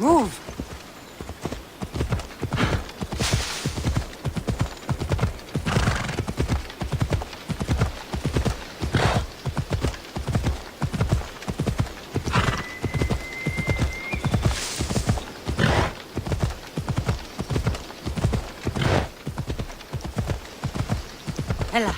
Move! Ella.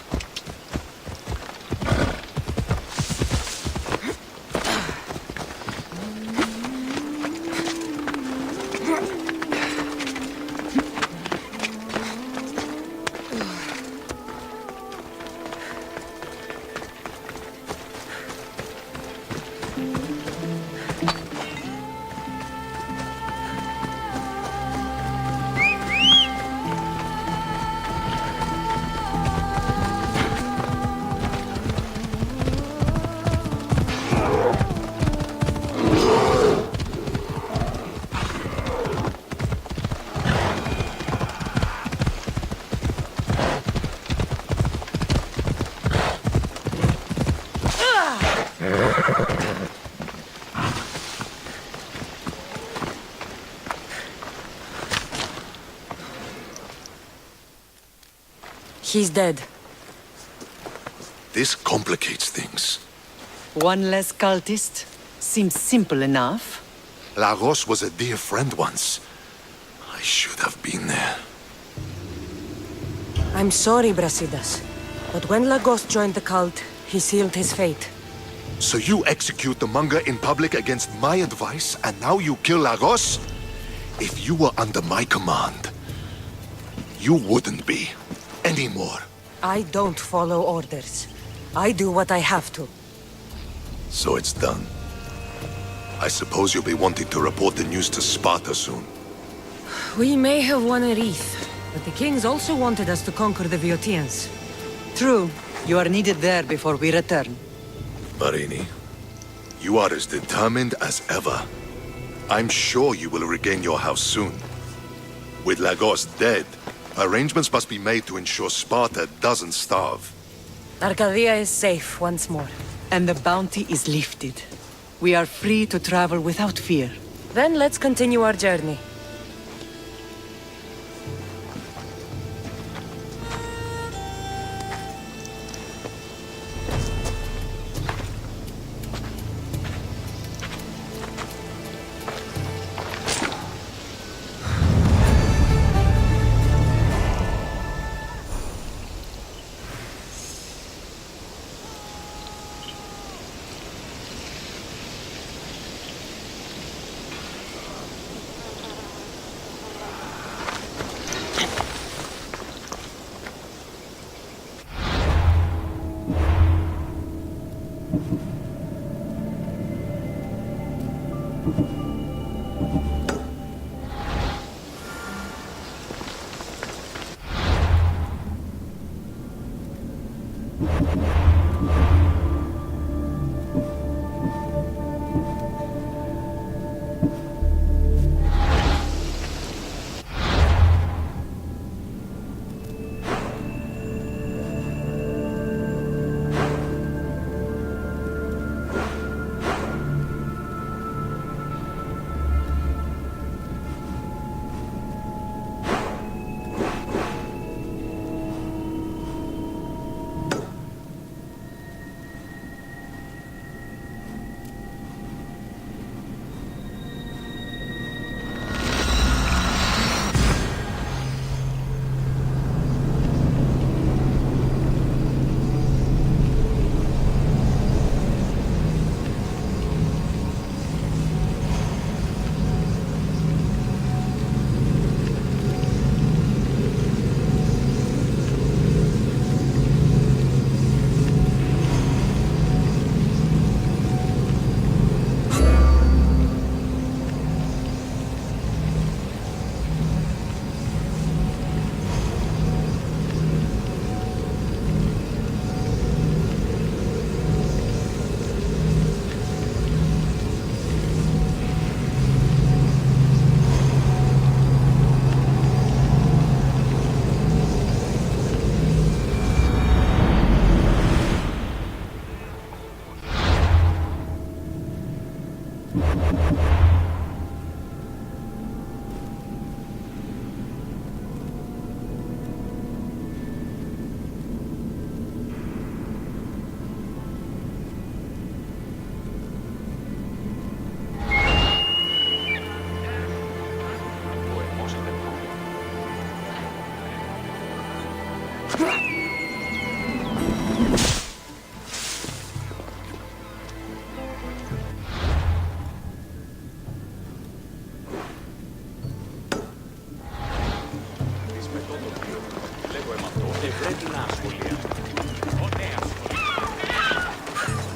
He's dead. This complicates things. One less cultist? Seems simple enough. Lagos was a dear friend once. I should have been there. I'm sorry, Brasidas. But when Lagos joined the cult, he sealed his fate. So you execute the manga in public against my advice, and now you kill Lagos? If you were under my command, you wouldn't be. Anymore. I don't follow orders. I do what I have to. So it's done. I suppose you'll be wanting to report the news to Sparta soon. We may have won a wreath, but the kings also wanted us to conquer the Viotians. True. You are needed there before we return. Marini, you are as determined as ever. I'm sure you will regain your house soon. With Lagos dead, arrangements must be made to ensure Sparta doesn't starve. Arcadia is safe once more. And the bounty is lifted. We are free to travel without fear. Then let's continue our journey.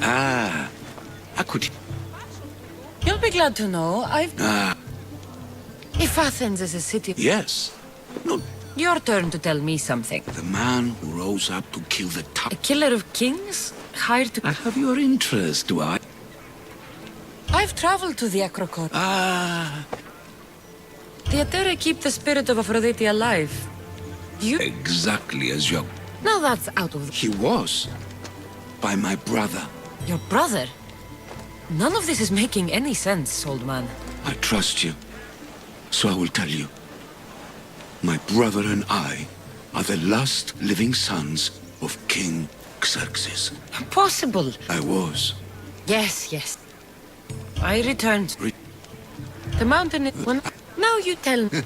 Ah, I could... You'll be glad to know I've... Ah, If Athens is a city... yes. No, Your turn to tell me something. the man who rose up to kill the top... A killer of kings? Hired to... I have your interest, do I? I've traveled to the Acrocourt. Ah, The Atere keep the spirit of Aphrodite alive. You... exactly as your... Now that's out of... He was. By my brother. Your brother? None of this is making any sense, old man. I trust you. So I will tell you. My brother and I are the last living sons of King Xerxes. Impossible. I was. Yes. I returned. The mountain... Now you tell me.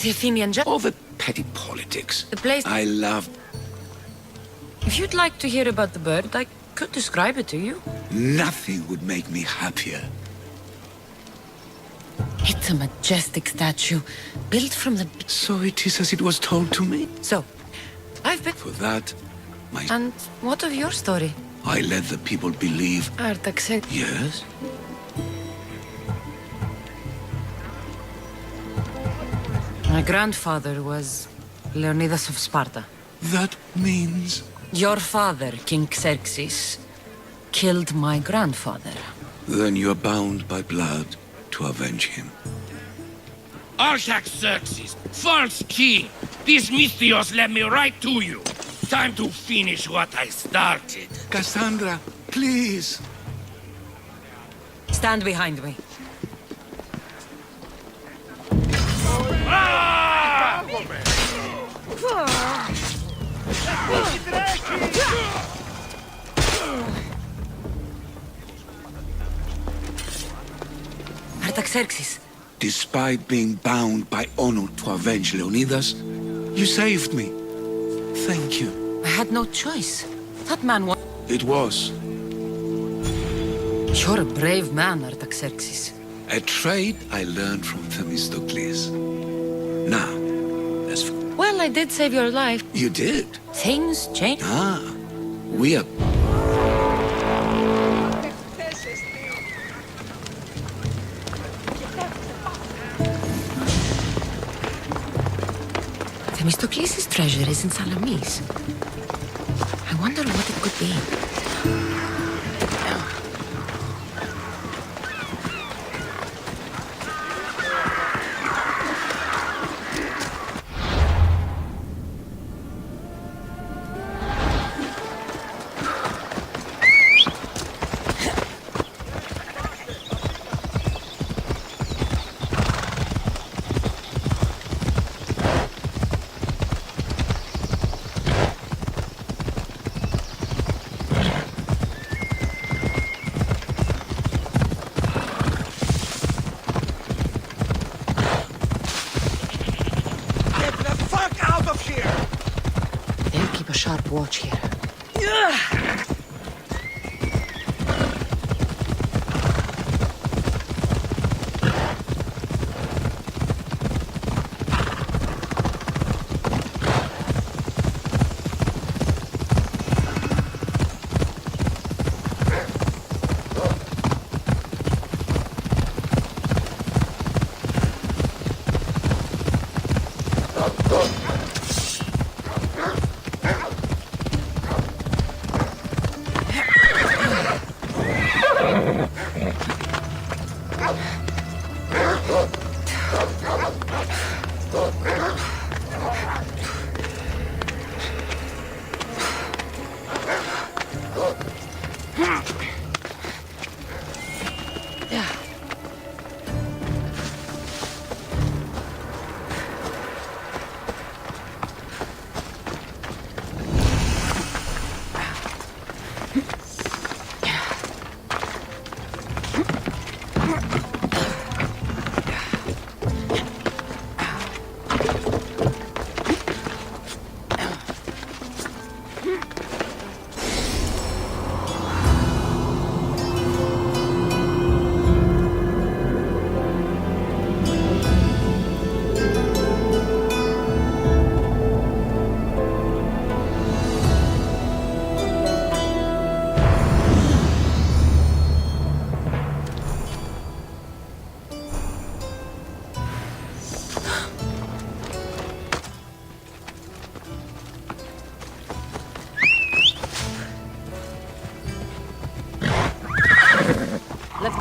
The Athenian... All the petty politics. The place... I love... If you'd like to hear about the bird, I could describe it to you. Nothing would make me happier. It's a majestic statue, built from the... So it is as it was told to me. So, I've been... For that, my... And what of your story? I let the people believe... Artaxerxes. Yes? My grandfather was Leonidas of Sparta. That means... Your father, King Xerxes, killed my grandfather. Then you're bound by blood to avenge him. Artaxerxes, false king! These Mythios led me right to you. Time to finish what I started. Cassandra, please! Stand behind me. Ah! Artaxerxes, Despite being bound by honor to avenge Leonidas, you saved me. Thank you. I had no choice. That man was... It was You're a brave man, Artaxerxes. a trait I learned from Themistocles. Now, as for... Well, I did save your life. You did? Things change. Ah, we are... Themistocles' treasure is in Salamis. I wonder what it could be. They'll keep a sharp watch here.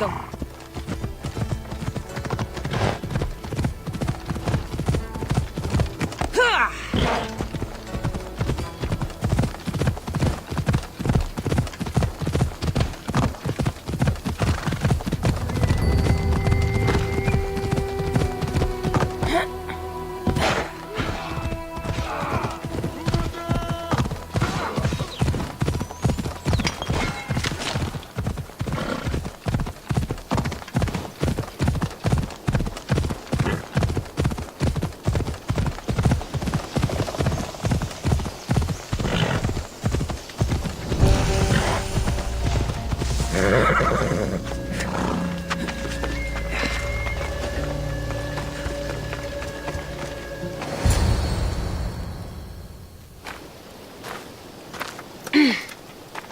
them.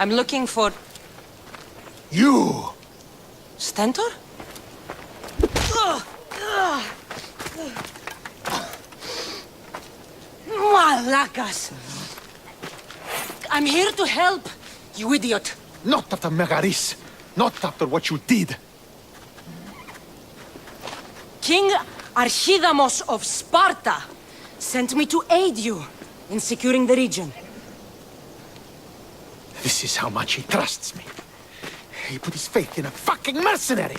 I'm looking for... You! Stentor? Malacas! I'm here to help, you idiot. Not after Megaris. Not after what you did. King Archidamos of Sparta sent me to aid you in securing the region. This is how much he trusts me. He put his faith in a fucking mercenary!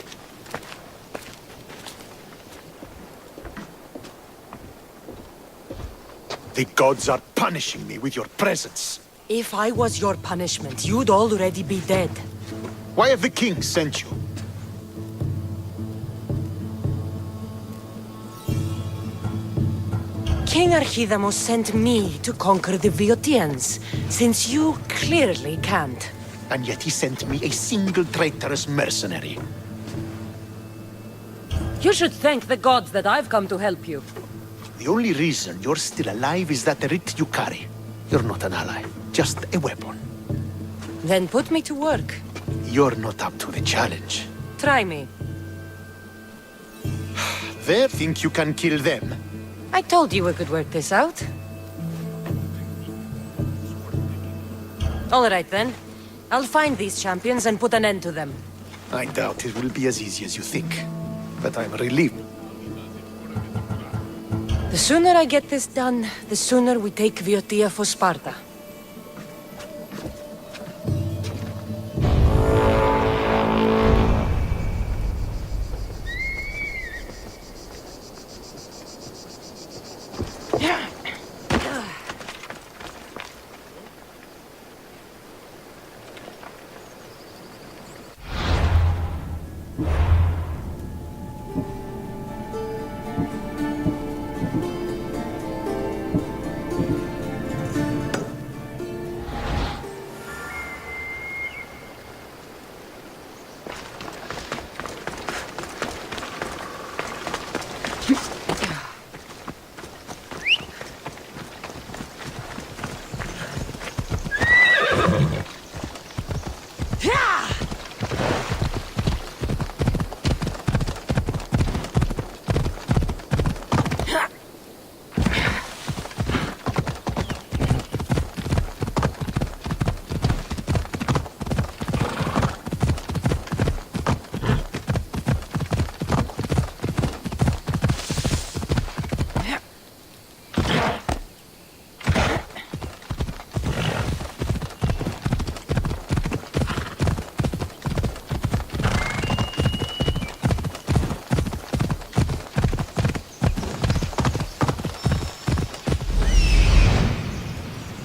The gods are punishing me with your presence. If I was your punishment, you'd already be dead. Why have the king sent you? King Archidamos sent me to conquer the Viotians, since you clearly can't. And yet he sent me a single traitorous mercenary. You should thank the gods that I've come to help you. The only reason you're still alive is that writ you carry. You're not an ally, just a weapon. Then put me to work. You're not up to the challenge. Try me. They think you can kill them. I told you we could work this out. All right then. I'll find these champions and put an end to them. I doubt it will be as easy as you think. But I'm relieved. The sooner I get this done, the sooner we take Viotia for Sparta.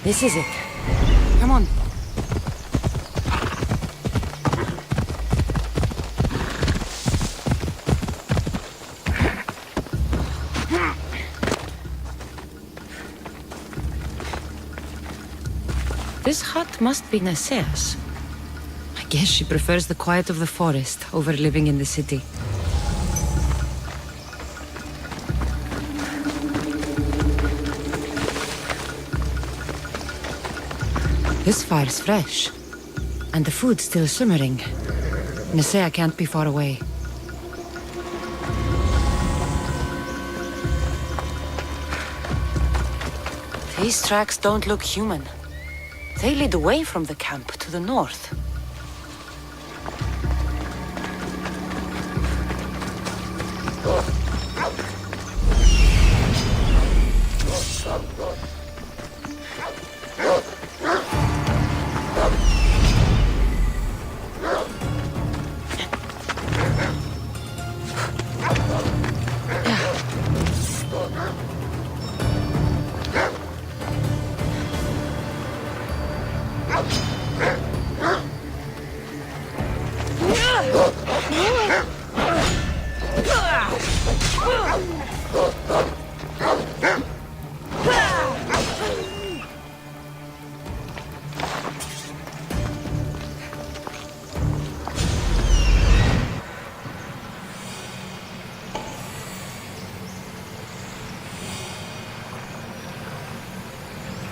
This is it. Come on. This hut must be Nasea's. I guess she prefers the quiet of the forest over living in the city. This fire's fresh, and the food's still simmering. Nasea can't be far away. These tracks don't look human. They lead away from the camp to the north.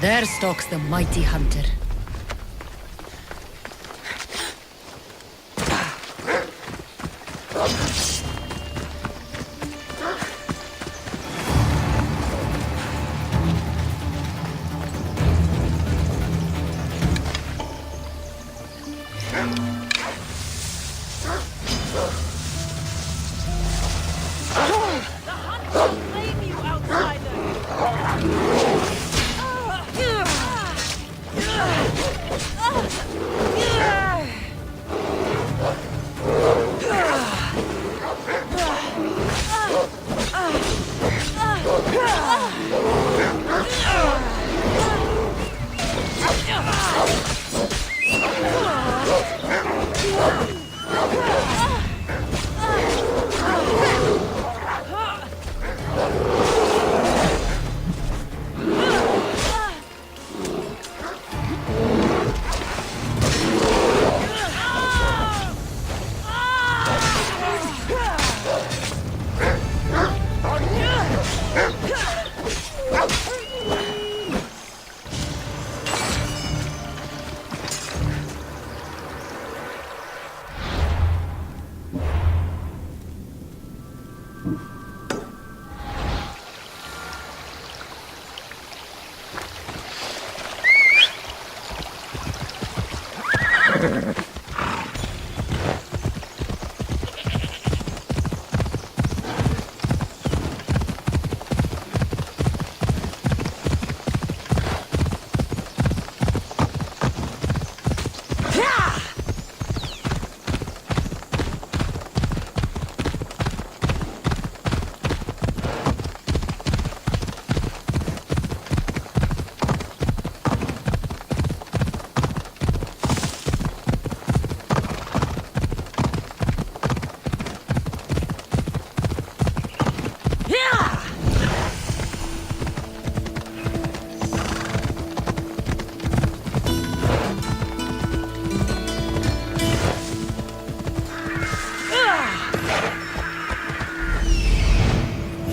There stalks the mighty hunter.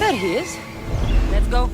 There he is. Let's go.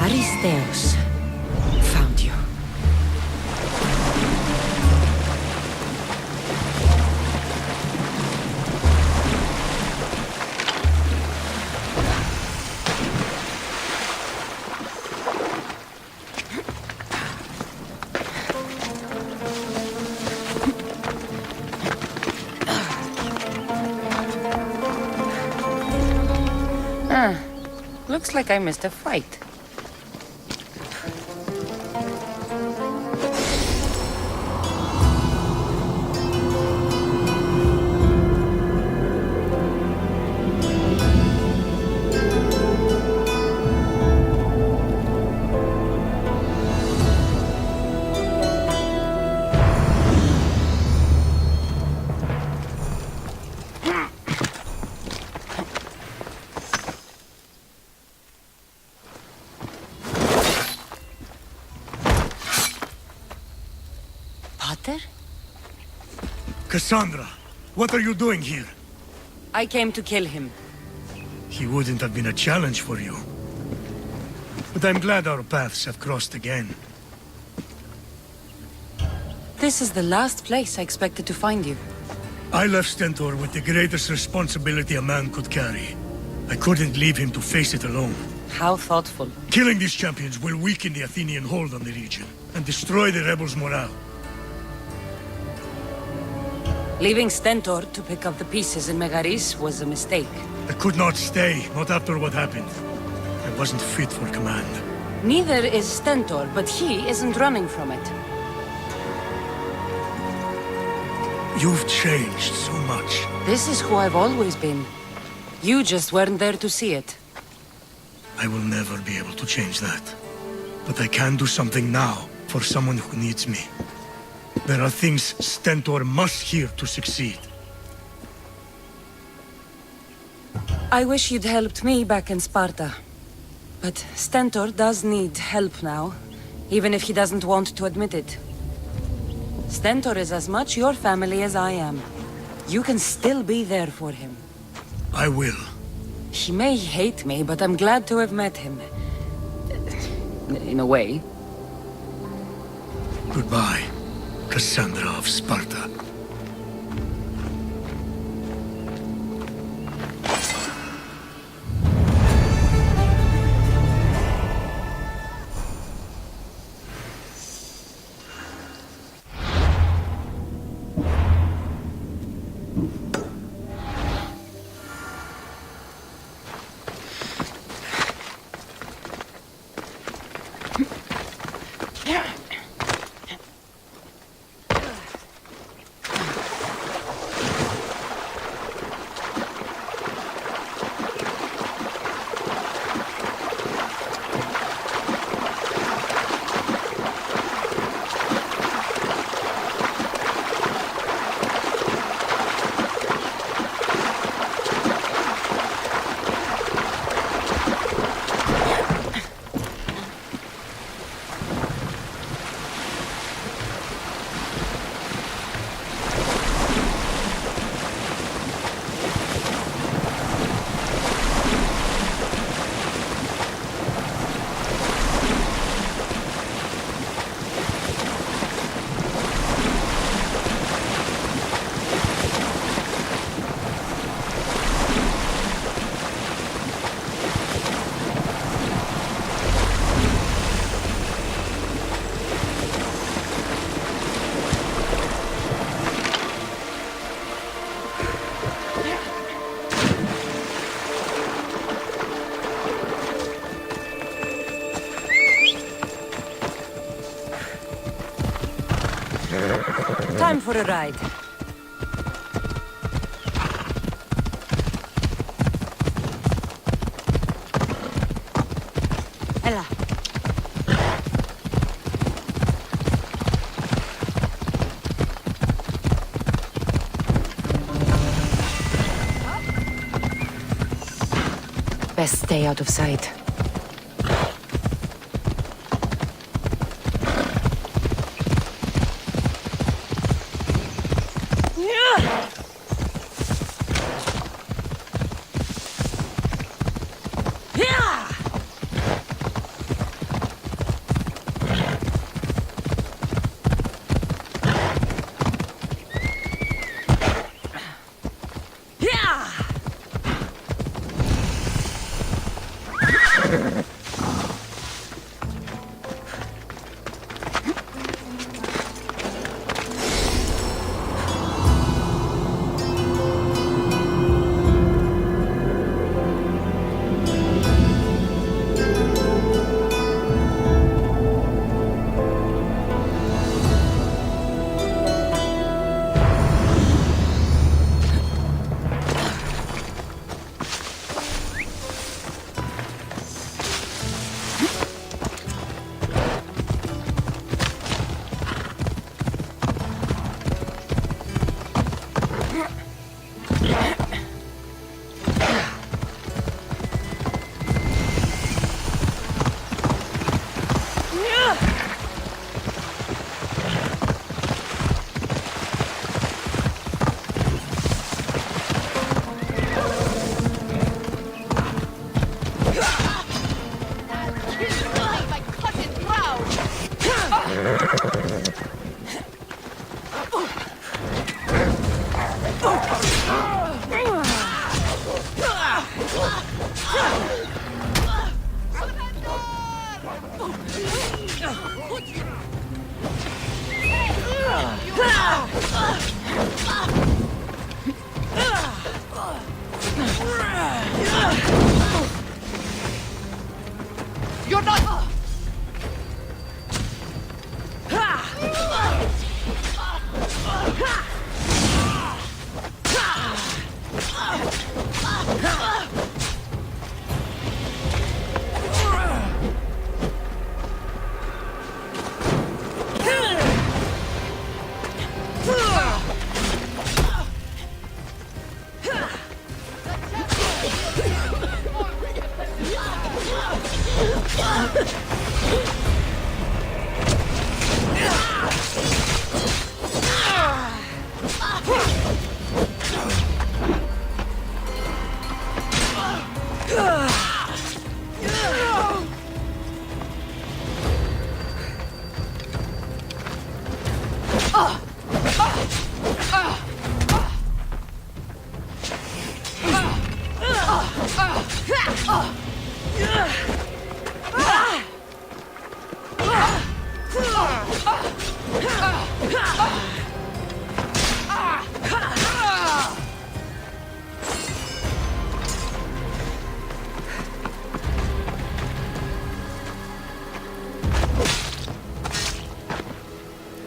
Aristeos found you. Looks like I missed a fight. Pater? Cassandra, what are you doing here? I came to kill him. He wouldn't have been a challenge for you. But I'm glad our paths have crossed again. This is the last place I expected to find you. I left Stentor with the greatest responsibility a man could carry. I couldn't leave him to face it alone. How thoughtful. Killing these champions will weaken the Athenian hold on the region and destroy the rebels' morale. Leaving Stentor to pick up the pieces in Megaris was a mistake. I could not stay, not after what happened. I wasn't fit for command. Neither is Stentor, but he isn't running from it. You've changed so much. This is who I've always been. You just weren't there to see it. I will never be able to change that. But I can do something now for someone who needs me. There are things Stentor must hear to succeed. I wish you'd helped me back in Sparta. But Stentor does need help now, even if he doesn't want to admit it. Stentor is as much your family as I am. You can still be there for him. I will. He may hate me, but I'm glad to have met him. In a way. Goodbye, Cassandra of Sparta. Time for a ride. Ella. Best stay out of sight. You're not...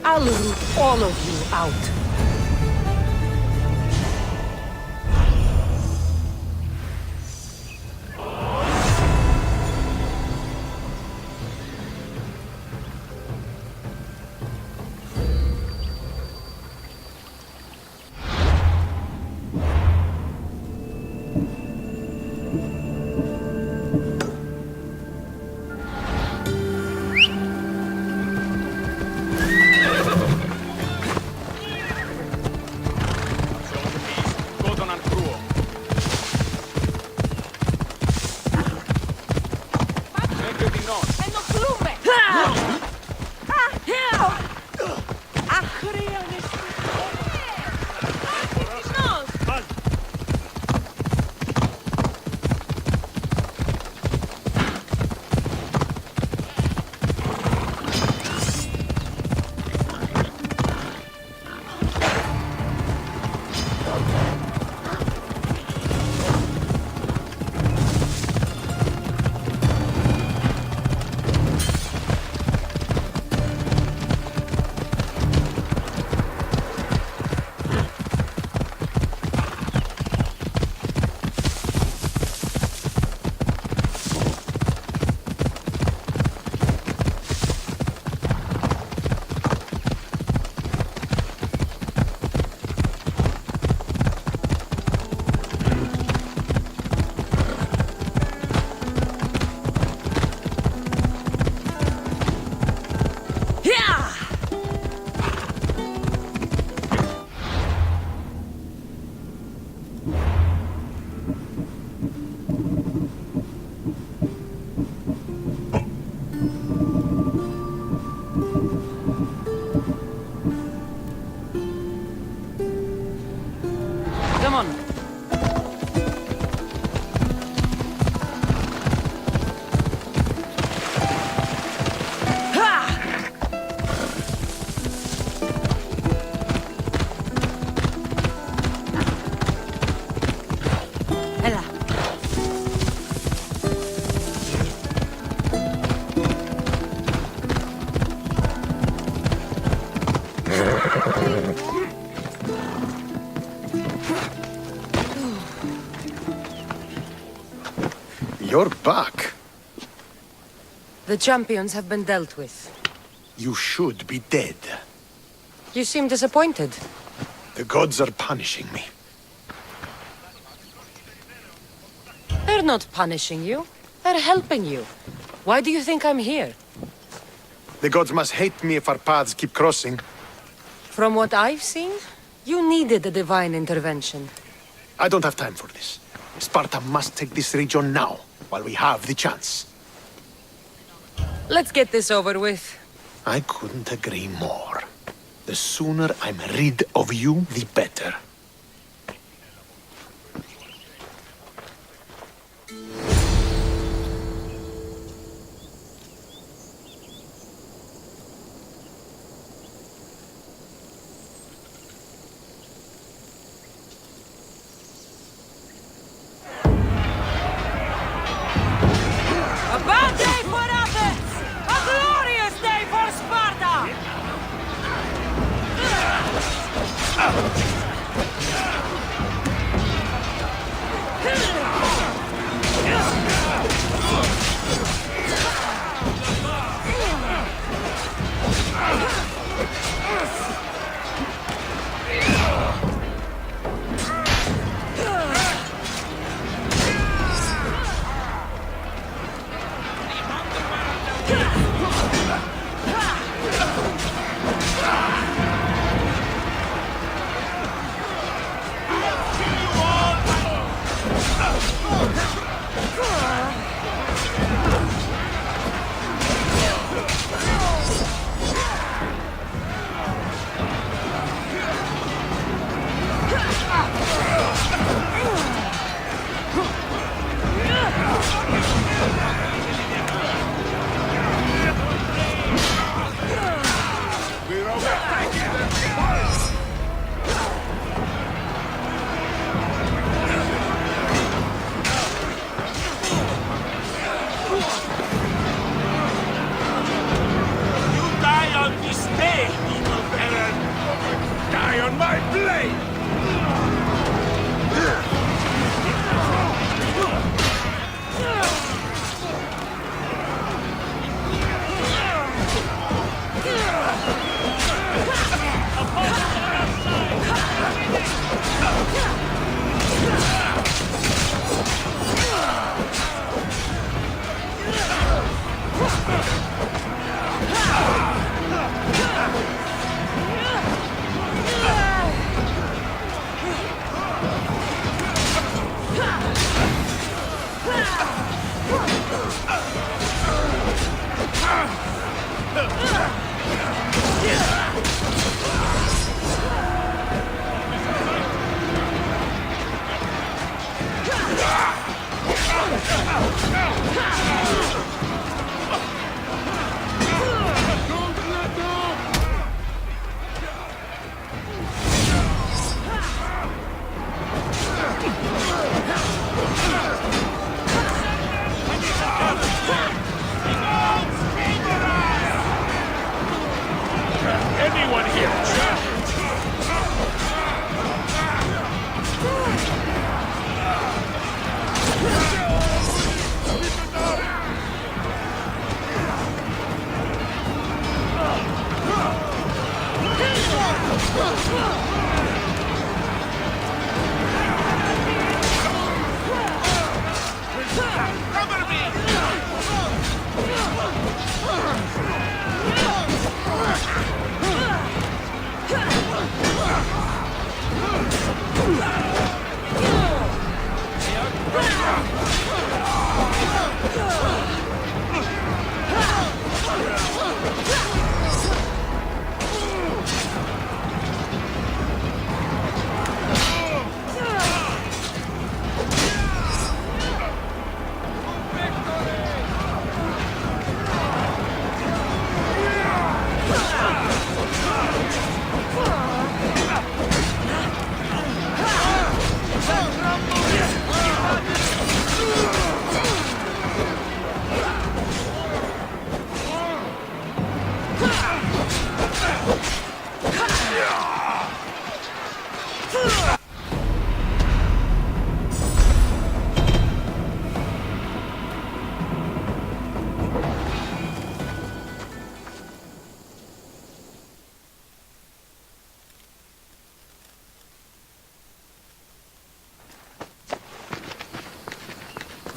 I'll root all of you out. Come on. Ella. You're back. The champions have been dealt with. You should be dead. You seem disappointed. The gods are punishing me. They're not punishing you. They're helping you. Why do you think I'm here? The gods must hate me if our paths keep crossing. From what I've seen, you needed a divine intervention. I don't have time for this. Sparta must take this region now, while we have the chance. Let's get this over with. I couldn't agree more. The sooner I'm rid of you, the better.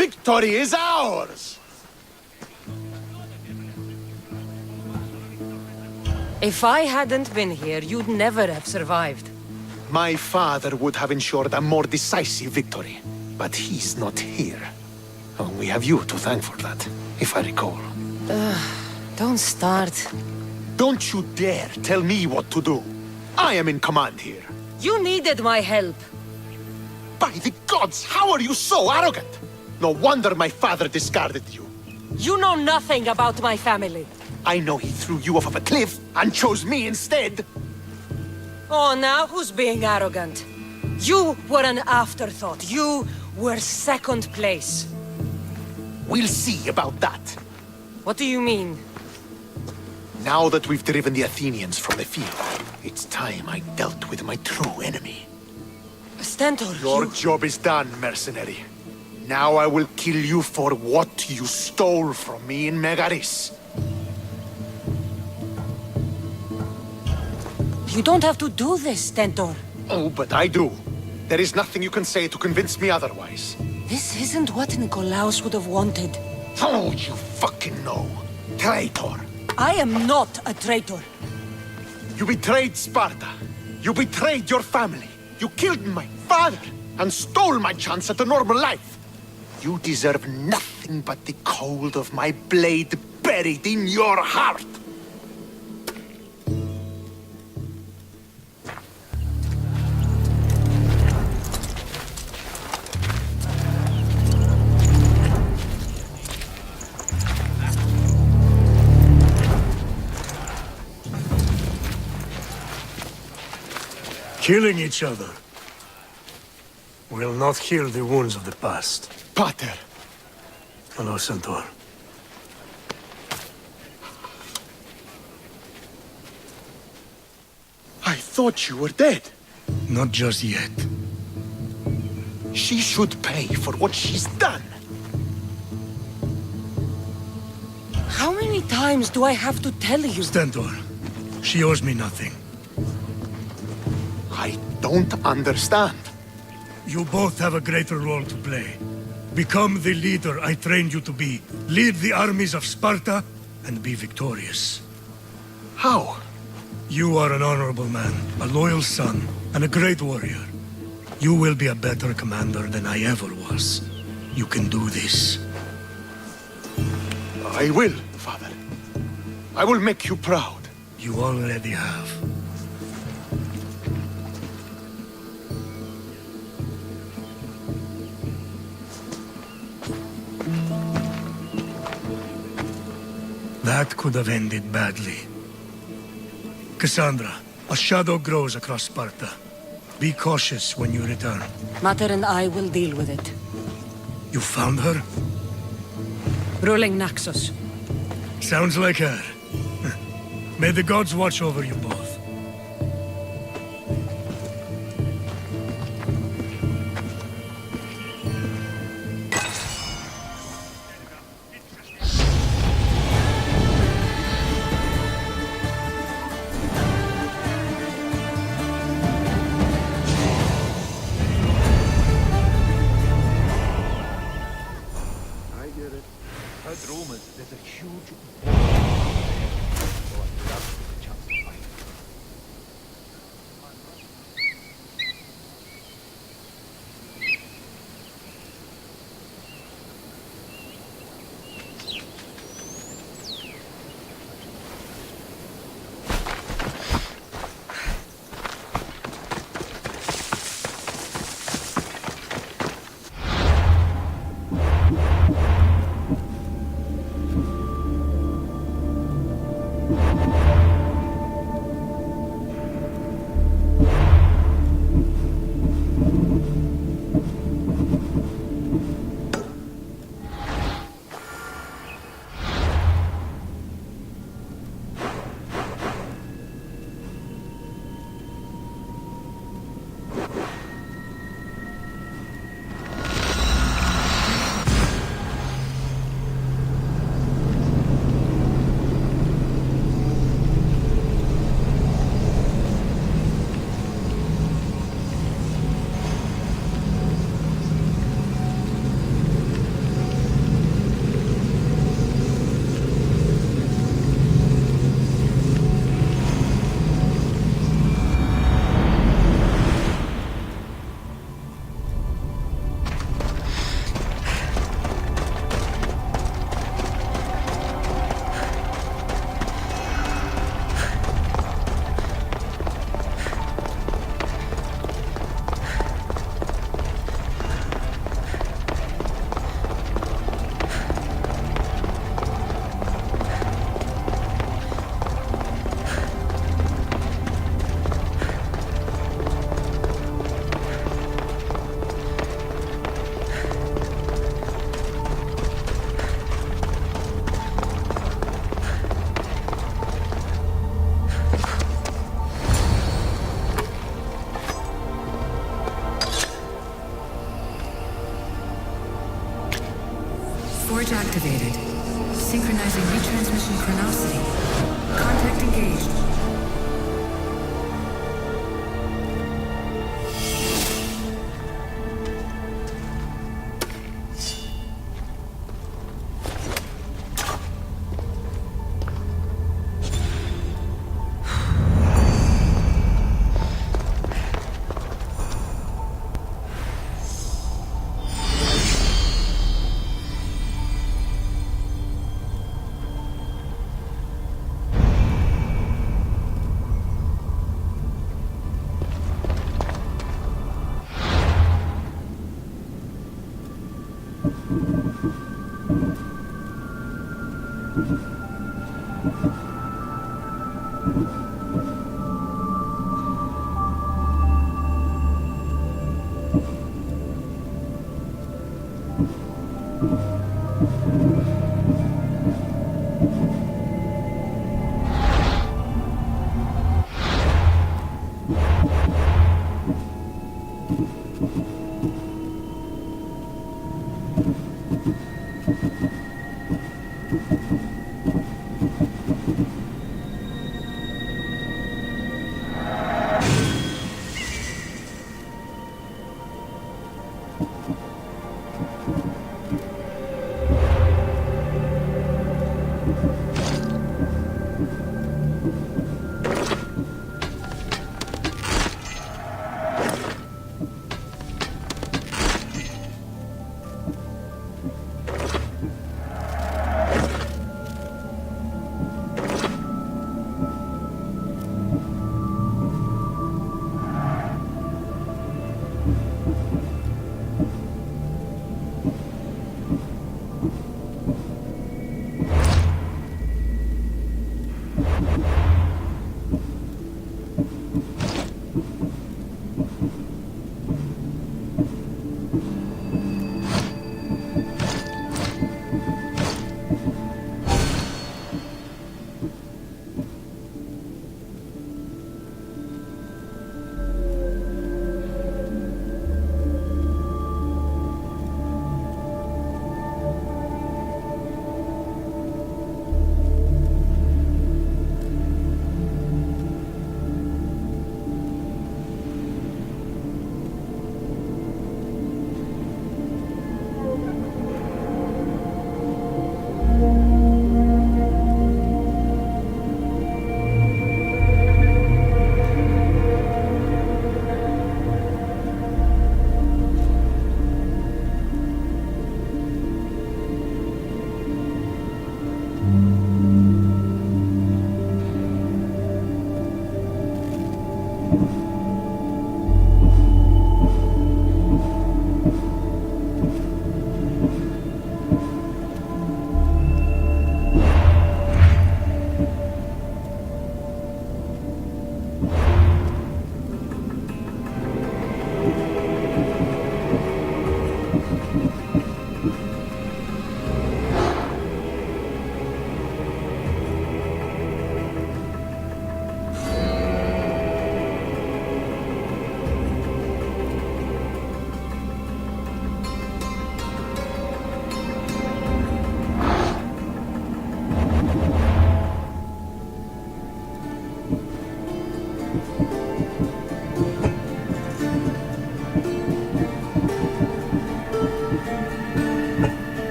Victory is ours! If I hadn't been here, you'd never have survived. My father would have ensured a more decisive victory, but he's not here. Oh, we have you to thank for that, if I recall. Don't start. Don't you dare tell me what to do. I am in command here. You needed my help. By the gods, how are you so arrogant? No wonder my father discarded you. You know nothing about my family. I know he threw you off of a cliff and chose me instead. Oh, now who's being arrogant? You were an afterthought. You were second place. We'll see about that. What do you mean? Now that we've driven the Athenians from the field, it's time I dealt with my true enemy. Stentor, Your job is done, mercenary. Now I will kill you for what you stole from me in Megaris. You don't have to do this, Stentor. Oh, but I do. There is nothing you can say to convince me otherwise. This isn't what Nikolaos would have wanted. Oh, you fucking know. Traitor. I am not a traitor. You betrayed Sparta. You betrayed your family. You killed my father and stole my chance at a normal life. You deserve nothing but the cold of my blade buried in your heart. Killing each other will not heal the wounds of the past. Pater. Hello, Centaur. I thought you were dead. Not just yet. She should pay for what she's done. How many times do I have to tell you? Stentor, she owes me nothing. I don't understand. You both have a greater role to play. Become the leader I trained you to be. Lead the armies of Sparta and be victorious. How? You are an honorable man, a loyal son, and a great warrior. You will be a better commander than I ever was. You can do this. I will, Father. I will make you proud. You already have. That could have ended badly. Cassandra, a shadow grows across Sparta. Be cautious when you return. Mater and I will deal with it. You found her? Ruling Naxos. Sounds like her. May the gods watch over you both.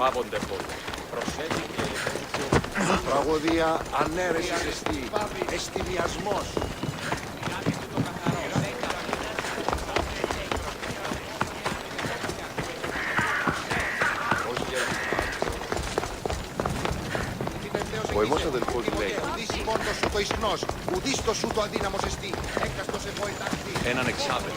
πάβονται πότε. Προσέχει και Τραγωδία, ανέρεση ζεστή, εστιδιασμός. Ο εμός αδελφός λέει. Έναν εξάπελο.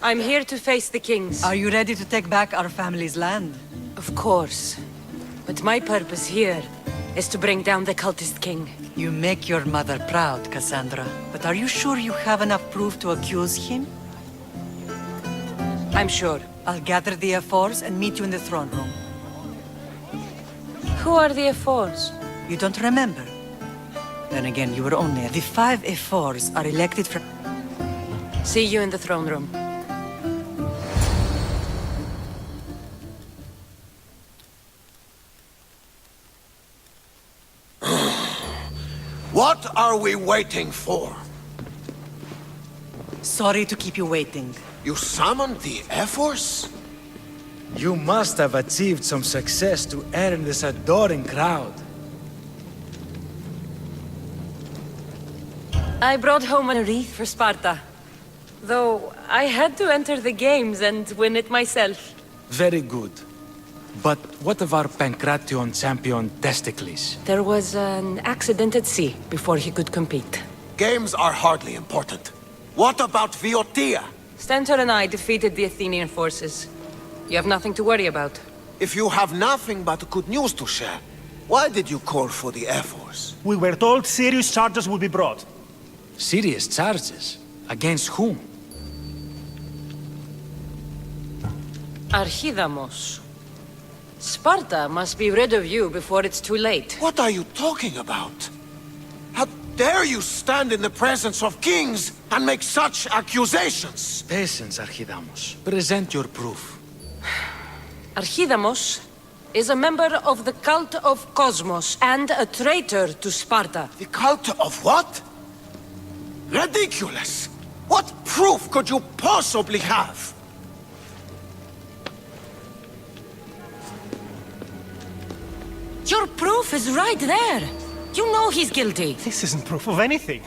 I'm here to face the kings. Are you ready to take back our family's land? Of course. But my purpose here is to bring down the cultist king. You make your mother proud, Cassandra. But are you sure you have enough proof to accuse him? I'm sure. I'll gather the F4s and meet you in the throne room. Who are the F4s? You don't remember? Then again, you were only... The 5 F4s are elected from... See you in the throne room. What are we waiting for? Sorry to keep you waiting. You summoned the F-Force? You must have achieved some success to earn this adoring crowd. I brought home a wreath for Sparta. Though I had to enter the games and win it myself. Very good. But what of our Pancration champion Testicles? There was an accident at sea before he could compete. Games are hardly important. What about Viotia? Stentor and I defeated the Athenian forces. You have nothing to worry about. If you have nothing but good news to share, why did you call for the F-Force? We were told serious charges would be brought. Serious charges? Against whom? Archidamos. Sparta must be rid of you before it's too late. What are you talking about? How dare you stand in the presence of kings and make such accusations? Patience, Archidamos. Present your proof. Archidamos is a member of the cult of Cosmos and a traitor to Sparta. The cult of what? Ridiculous! What proof could you possibly have? Your proof is right there. You know he's guilty. This isn't proof of anything.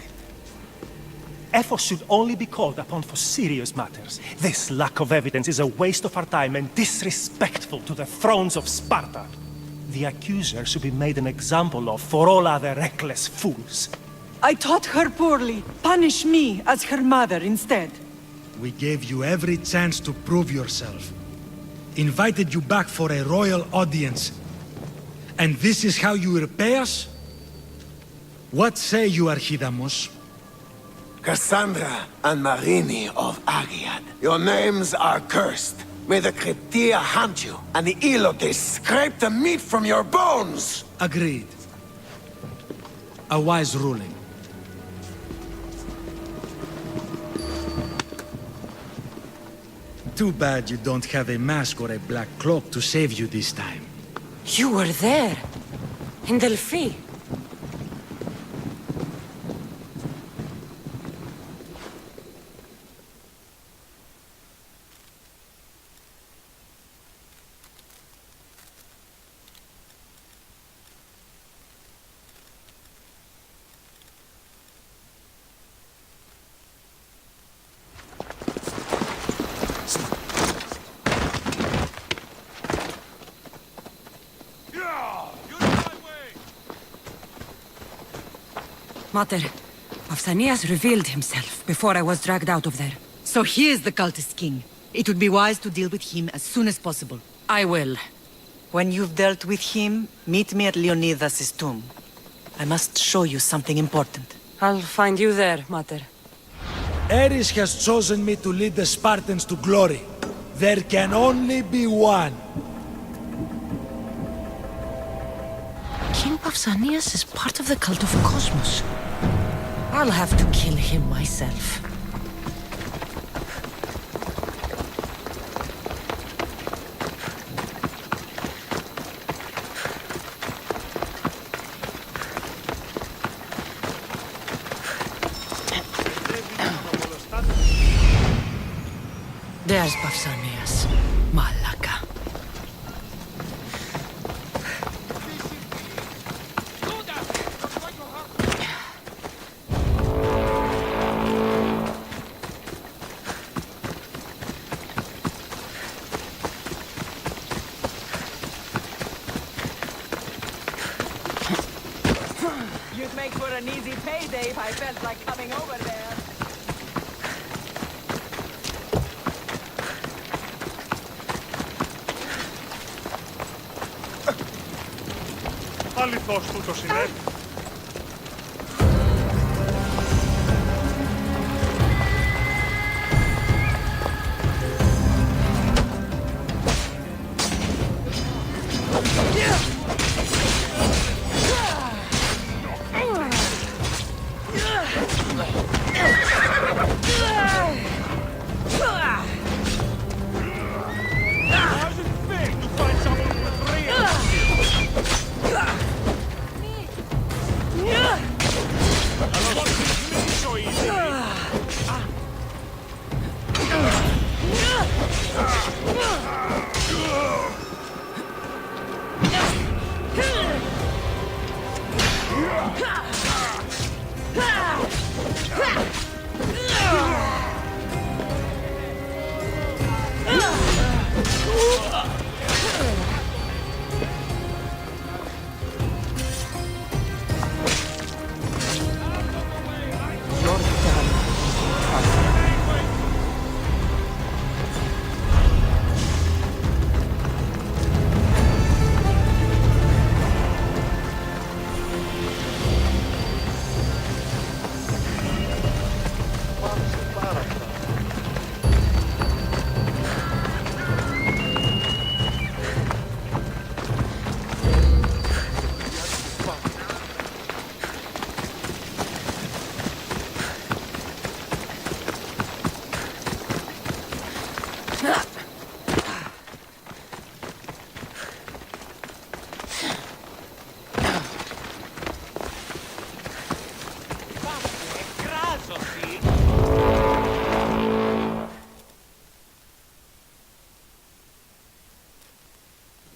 Efforts should only be called upon for serious matters. This lack of evidence is a waste of our time and disrespectful to the thrones of Sparta. The accuser should be made an example of for all other reckless fools. I taught her poorly. Punish me as her mother instead. We gave you every chance to prove yourself. Invited you back for a royal audience. And this is how you repay us? What say you, Archidamos? Cassandra and Marini of Agiad, your names are cursed. May the Cretia hunt you, and the Elotes scrape the meat from your bones! Agreed. A wise ruling. Too bad you don't have a mask or a black cloak to save you this time. You were there. In Delphi. Mater, Pausanias revealed himself before I was dragged out of there. So he is the cultist king. It would be wise to deal with him as soon as possible. I will. When you've dealt with him, meet me at Leonidas' tomb. I must show you something important. I'll find you there, Mater. Ares has chosen me to lead the Spartans to glory. There can only be one. King Pausanias is part of the cult of Cosmos. I'll have to kill him myself. There's Pausanias. Malaka. You'd make for an easy payday if I felt like coming over there. Αληθώς τούτος είναι.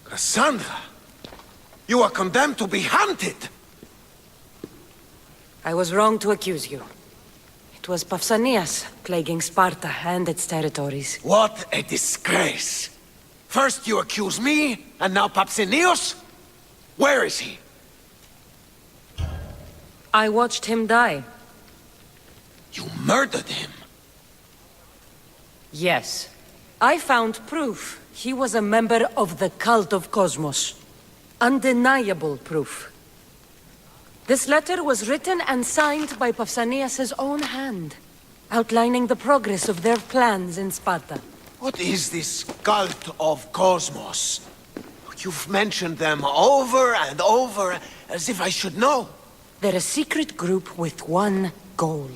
Cassandra, you are condemned to be hunted! I was wrong to accuse you. It was Pausanias plaguing Sparta and its territories. What a disgrace! First you accuse me, and now Pausanias? Where is he? I watched him die. You murdered him? Yes. I found proof he was a member of the cult of Cosmos. Undeniable proof. This letter was written and signed by Pausanias' own hand, outlining the progress of their plans in Sparta. What is this cult of Cosmos? You've mentioned them over and over, as if I should know. They're a secret group with one goal: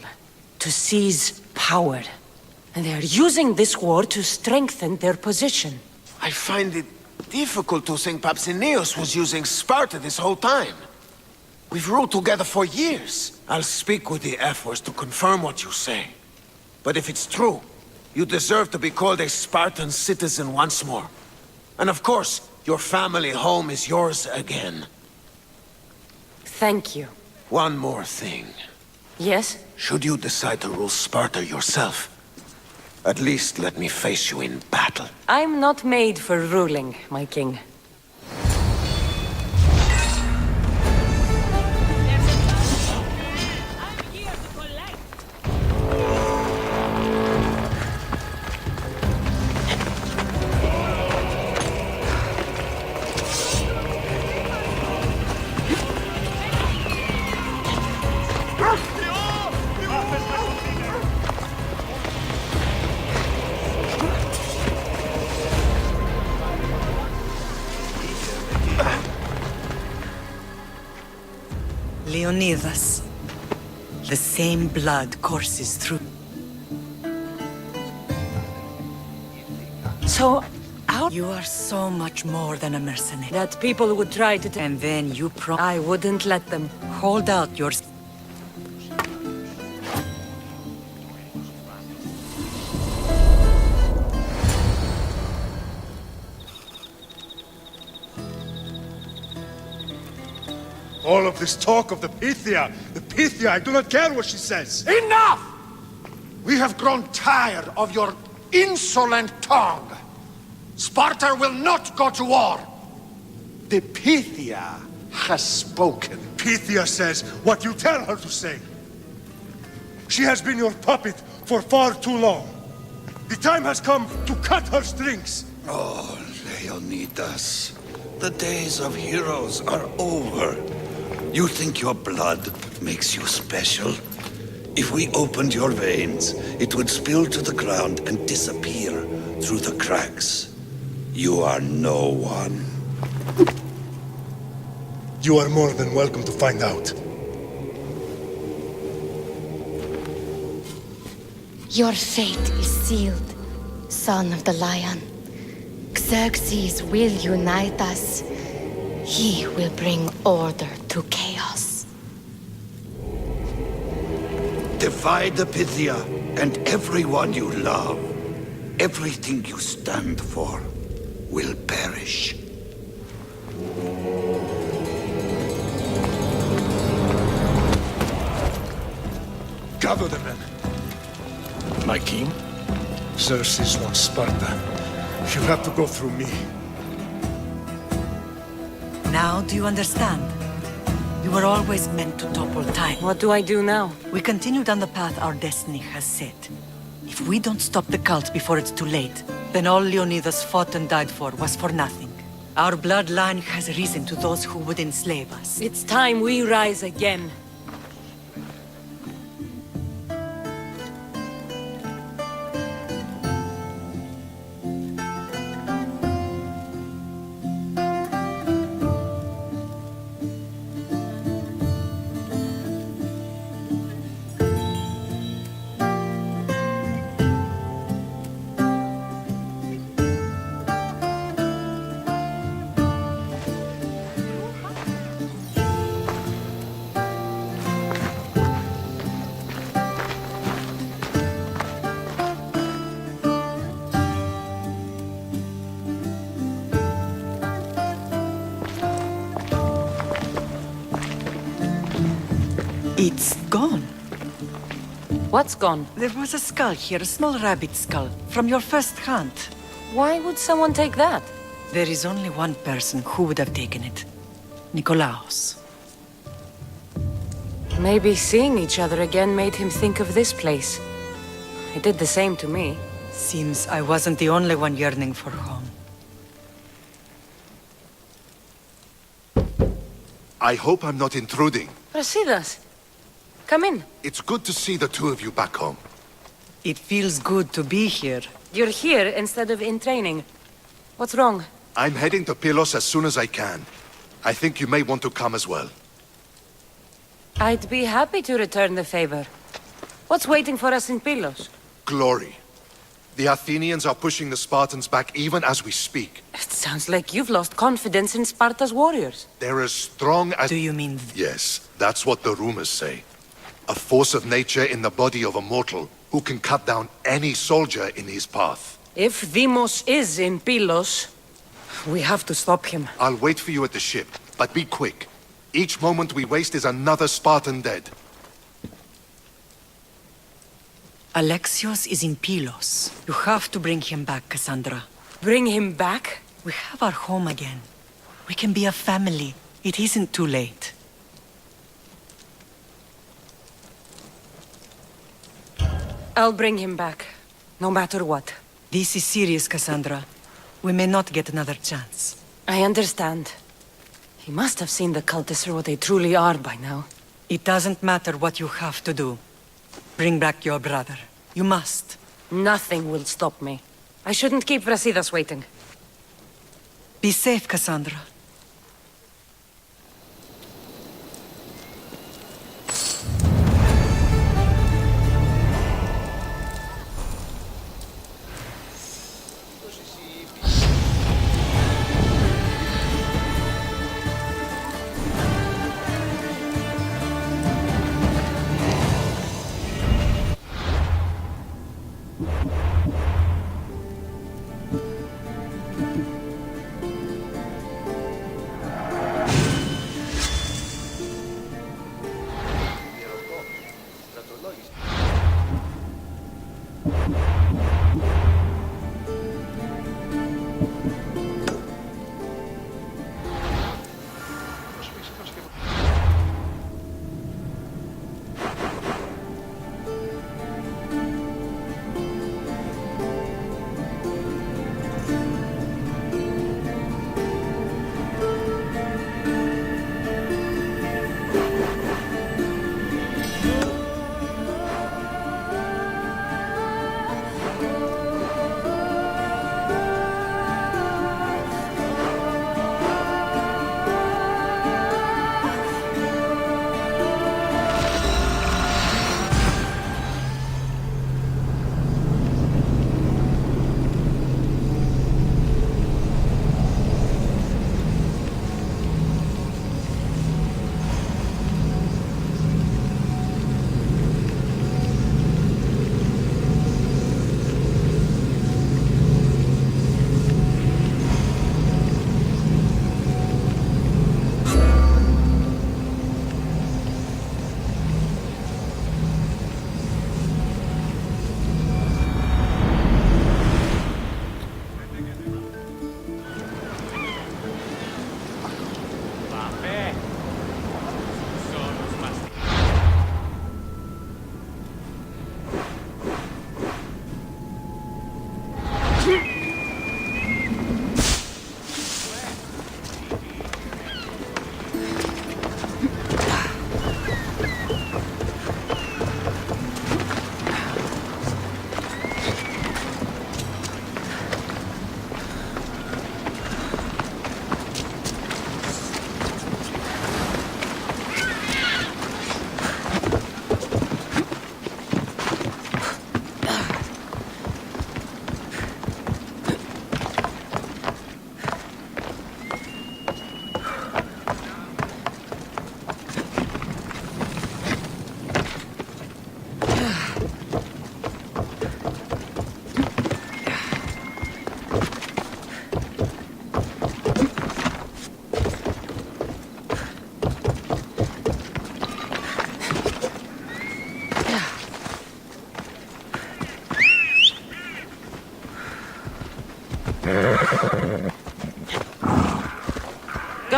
to seize power. And they are using this war to strengthen their position. I find it difficult to think Pausanias was using Sparta this whole time. We've ruled together for years. I'll speak with the Ephors to confirm what you say. But if it's true, you deserve to be called a Spartan citizen once more. And of course, your family home is yours again. Thank you. One more thing. Yes? Should you decide to rule Sparta yourself, at least let me face you in battle. I'm not made for ruling, my king. Leonidas. The same blood courses through... So, You are so much more than a mercenary. that people would try to... And then you I wouldn't let them. hold out your... All of this talk of the Pythia, I do not care what she says. Enough! We have grown tired of your insolent tongue. Sparta will not go to war. The Pythia has spoken. Pythia says what you tell her to say. She has been your puppet for far too long. The time has come to cut her strings. Oh, Leonidas. The days of heroes are over. You think your blood makes you special? If we opened your veins, it would spill to the ground and disappear through the cracks. You are no one. You are more than welcome to find out. Your fate is sealed, son of the lion. Xerxes will unite us. He will bring order to chaos. Divide the Pythia and everyone you love. Everything you stand for will perish. Gather the men. My king? Xerxes wants Sparta. You have to go through me. Now do you understand? You were always meant to topple time. What do I do now? We continue down the path our destiny has set. If we don't stop the cult before it's too late, then all Leonidas fought and died for was for nothing. Our bloodline has risen to those who would enslave us. It's time we rise again. It's gone. What's gone? There was a skull here, a small rabbit skull, from your first hunt. Why would someone take that? There is only one person who would have taken it. Nikolaos. Maybe seeing each other again made him think of this place. It did the same to me. Seems I wasn't the only one yearning for home. I hope I'm not intruding. Brasidas, come in. It's good to see the two of you back home. It feels good to be here. You're here instead of in training. What's wrong? I'm heading to Pylos as soon as I can. I think you may want to come as well. I'd be happy to return the favor. What's waiting for us in Pylos? Glory. The Athenians are pushing the Spartans back even as we speak. It sounds like you've lost confidence in Sparta's warriors. They're as strong as... Do you mean... Yes, that's what the rumors say. A force of nature in the body of a mortal who can cut down any soldier in his path. If Deimos is in Pylos, we have to stop him. I'll wait for you at the ship, but be quick. Each moment we waste is another Spartan dead. Alexios is in Pylos. You have to bring him back, Cassandra. Bring him back? We have our home again. We can be a family. It isn't too late. I'll bring him back, no matter what. This is serious, Cassandra. We may not get another chance. I understand. He must have seen the cultists for what they truly are by now. It doesn't matter what you have to do. Bring back your brother. You must. Nothing will stop me. I shouldn't keep Brasidas waiting. Be safe, Cassandra.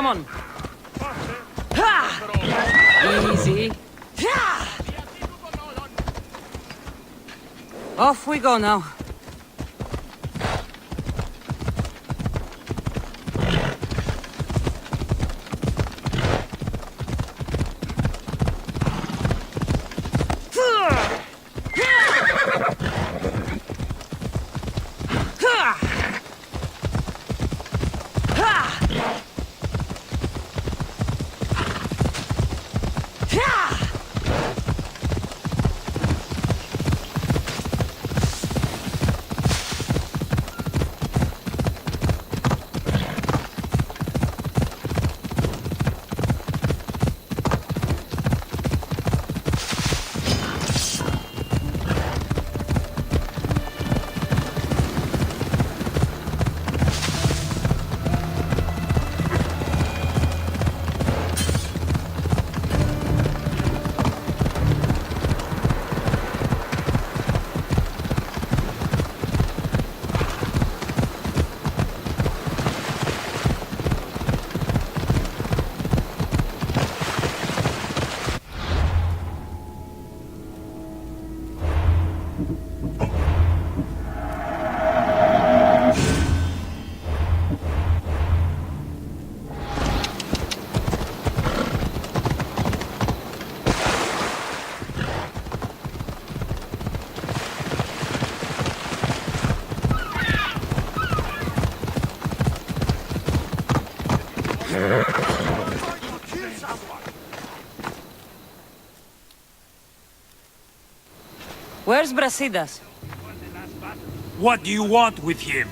Come on. Easy. Off we go now. Where's Brasidas? What do you want with him?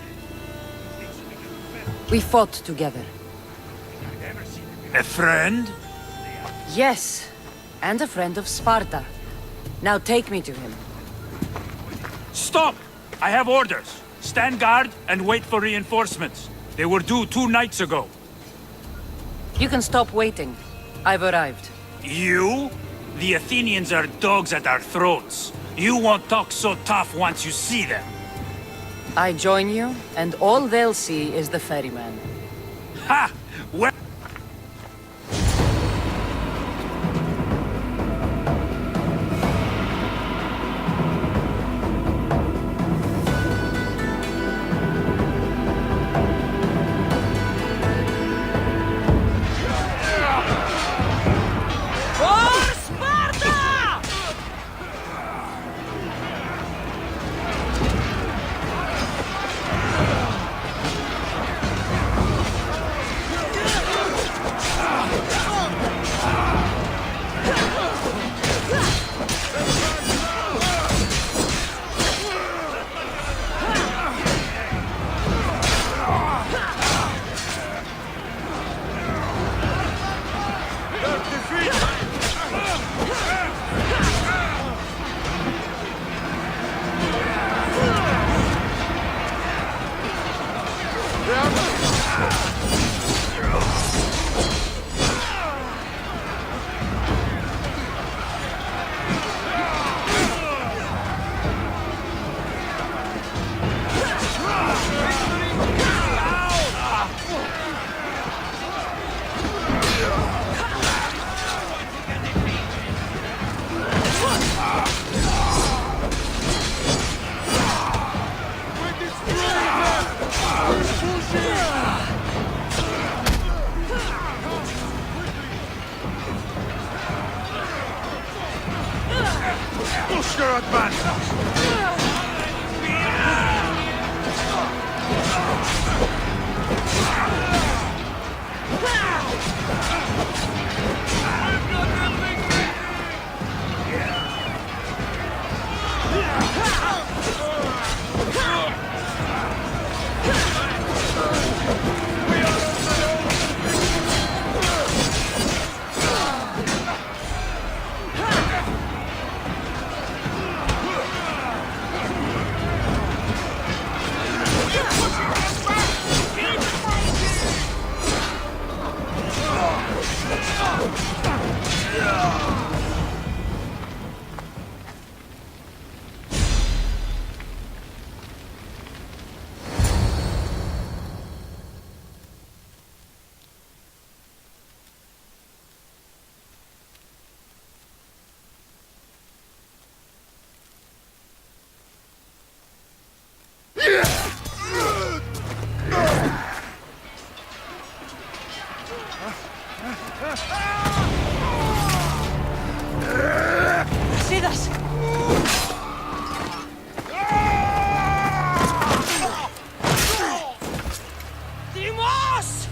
We fought together. A friend? Yes, and a friend of Sparta. Now take me to him. Stop! I have orders. Stand guard and wait for reinforcements. They were due 2 nights ago. You can stop waiting. I've arrived. You? The Athenians are dogs at our throats. You won't talk so tough once you see them. I join you, and all they'll see is the ferryman. Ha! Well... Sidas! Dimos!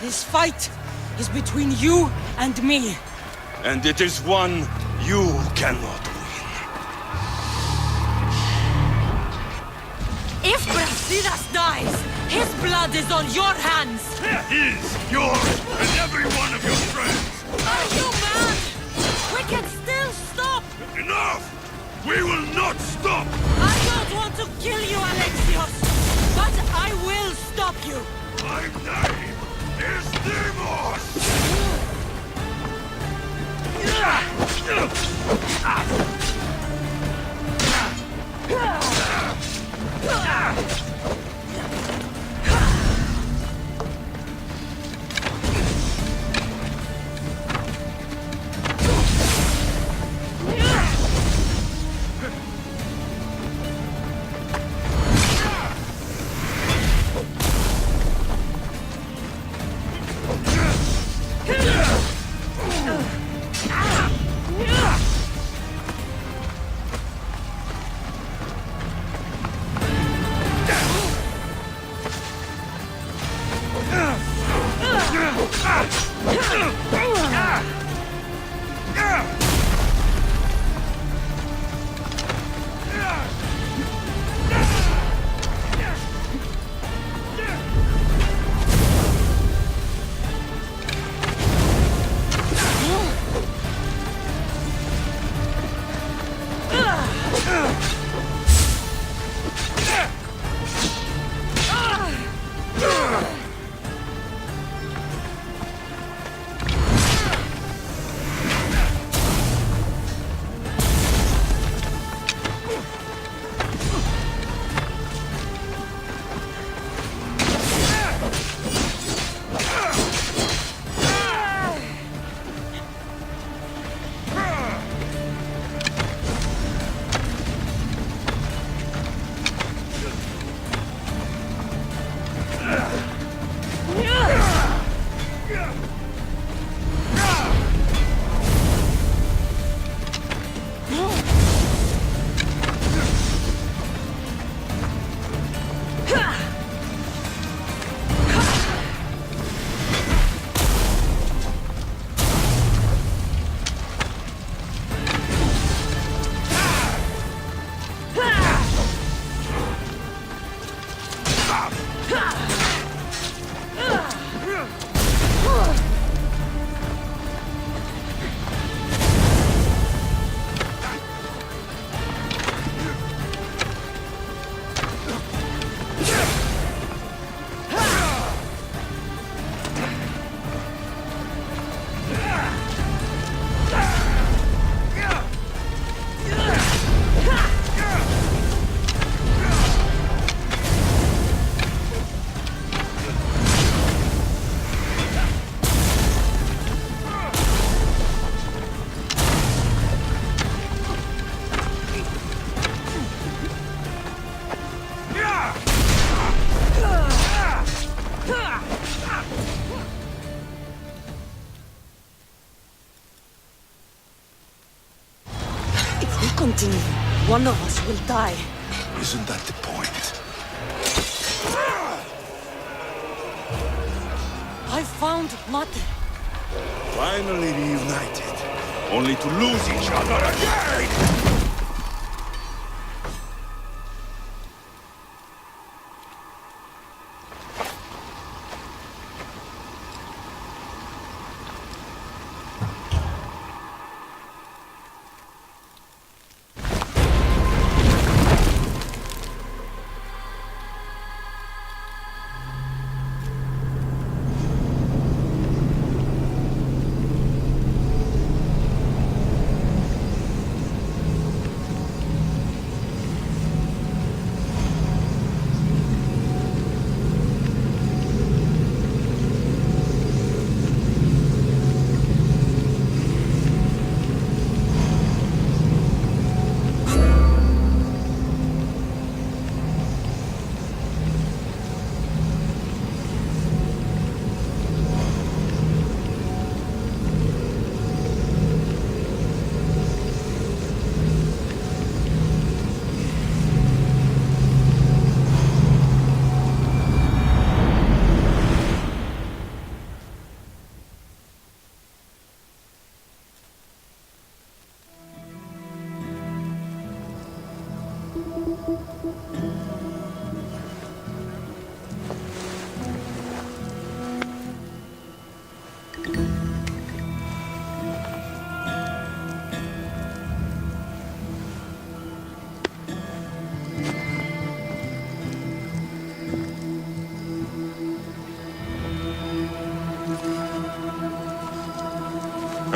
This fight is between you and me. And it is one you cannot win. If Brasidas dies, his blood is on your hands! His, yours, and every one of your friends! Are you mad? We can still stop! Enough! We will not stop! I don't want to kill you, Alexios! But I will stop you! My name is Demos! Continue. One of us will die. Isn't that the point? I found Mate. Finally reunited, only to lose each other again!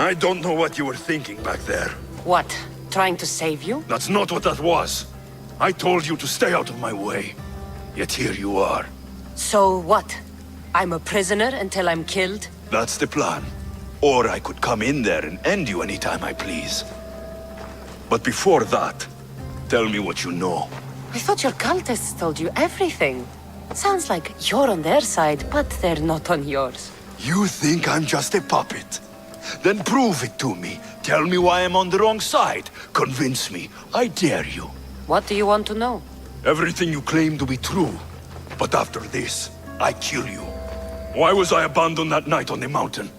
I don't know what you were thinking back there. What? Trying to save you? That's not what that was. I told you to stay out of my way. Yet here you are. So what? I'm a prisoner until I'm killed? That's the plan. Or I could come in there and end you anytime I please. But before that, tell me what you know. I thought your cultists told you everything. Sounds like you're on their side, but they're not on yours. You think I'm just a puppet? Then prove it to me. Tell me why I'm on the wrong side. Convince me. I dare you. What do you want to know? Everything you claim to be true. But after this, I kill you. Why was I abandoned that night on the mountain?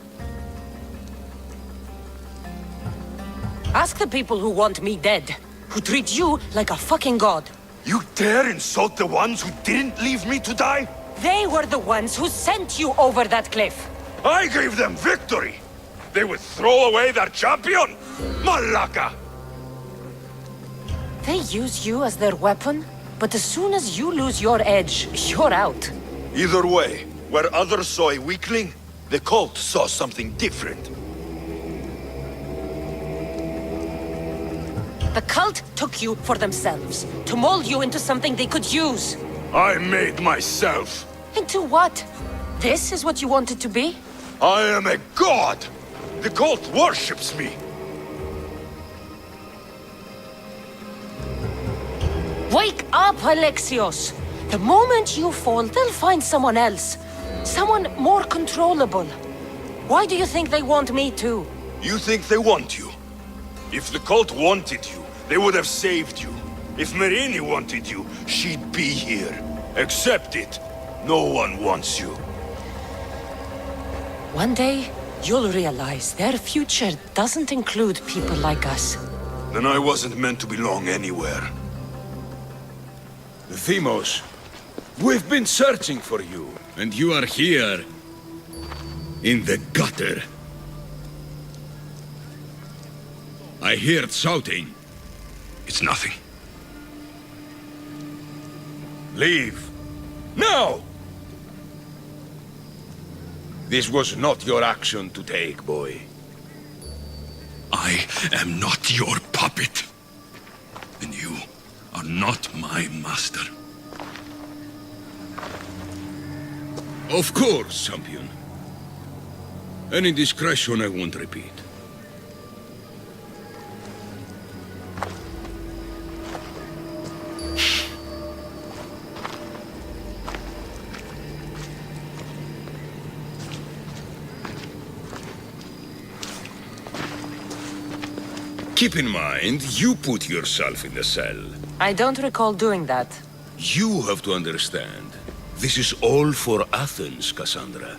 Ask the people who want me dead, who treat you like a fucking god. You dare insult the ones who didn't leave me to die? They were the ones who sent you over that cliff. I gave them victory! They would throw away their champion? Malaka! They use you as their weapon, but as soon as you lose your edge, you're out. Either way, where others saw a weakling, the cult saw something different. The cult took you for themselves, to mold you into something they could use. I made myself. Into what? This is what you wanted to be? I am a god! The cult worships me! Wake up, Alexios! The moment you fall, they'll find someone else. Someone more controllable. Why do you think they want me too? You think they want you? If the cult wanted you, they would have saved you. If Merini wanted you, she'd be here. Accept it. No one wants you. One day, you'll realize their future doesn't include people like us. Then I wasn't meant to belong anywhere. Themos, we've been searching for you, and you are here in the gutter. I heard shouting. It's nothing. Leave. Now! This was not your action to take, boy. I am not your puppet. And you are not my master. Of course, champion. Any indiscretion I won't repeat. Keep in mind, you put yourself in the cell. I don't recall doing that. You have to understand. This is all for Athens, Cassandra.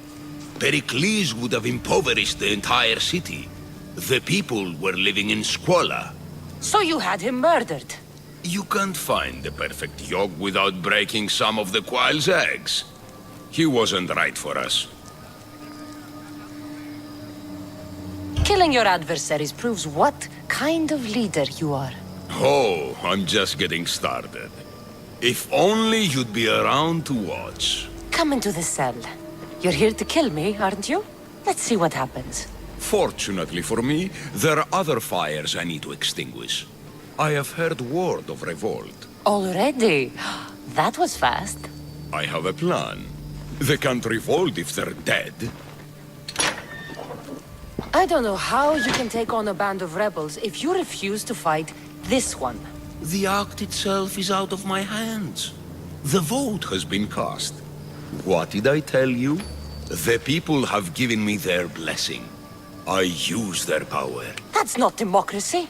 Pericles would have impoverished the entire city. The people were living in squalor. So you had him murdered? You can't find the perfect yolk without breaking some of the quail's eggs. He wasn't right for us. Killing your adversaries proves what kind of leader you are. Oh, I'm just getting started. If only you'd be around to watch. Come into the cell. You're here to kill me, aren't you? Let's see what happens. Fortunately for me, there are other fires I need to extinguish. I have heard word of revolt. Already? That was fast. I have a plan. They can't revolt if they're dead. I don't know how you can take on a band of rebels if you refuse to fight this one. The act itself is out of my hands. The vote has been cast. What did I tell you? The people have given me their blessing. I use their power. That's not democracy.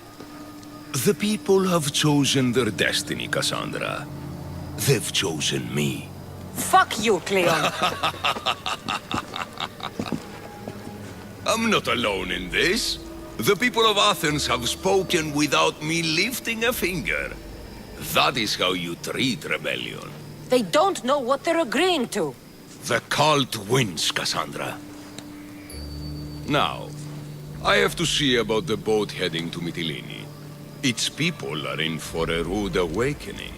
The people have chosen their destiny, Cassandra. They've chosen me. Fuck you, Cleon. I'm not alone in this. The people of Athens have spoken without me lifting a finger. That is how you treat rebellion. They don't know what they're agreeing to. The cult wins, Cassandra. Now, I have to see about the boat heading to Mytilene. Its people are in for a rude awakening.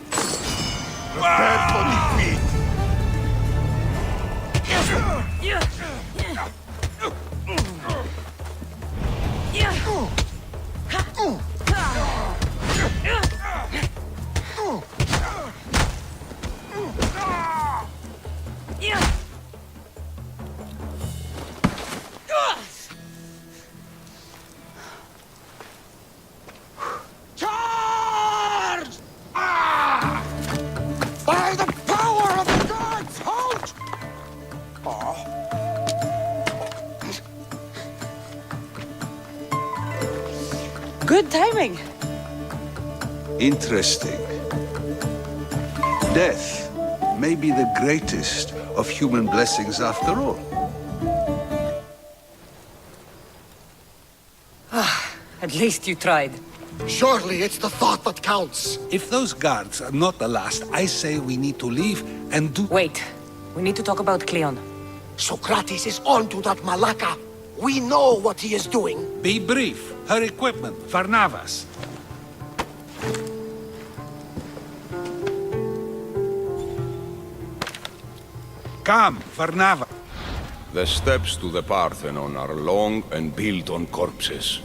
Prepare for defeat! Good timing. Interesting. Death may be the greatest of human blessings after all. At least you tried. Surely it's the thought that counts. If those guards are not the last, I say we need to leave and do... Wait. We need to talk about Cleon. Socrates is onto that Malaka. We know what he is doing. Be brief. Her equipment, Varnavas. Come, Varnava. The steps to the Parthenon are long and built on corpses.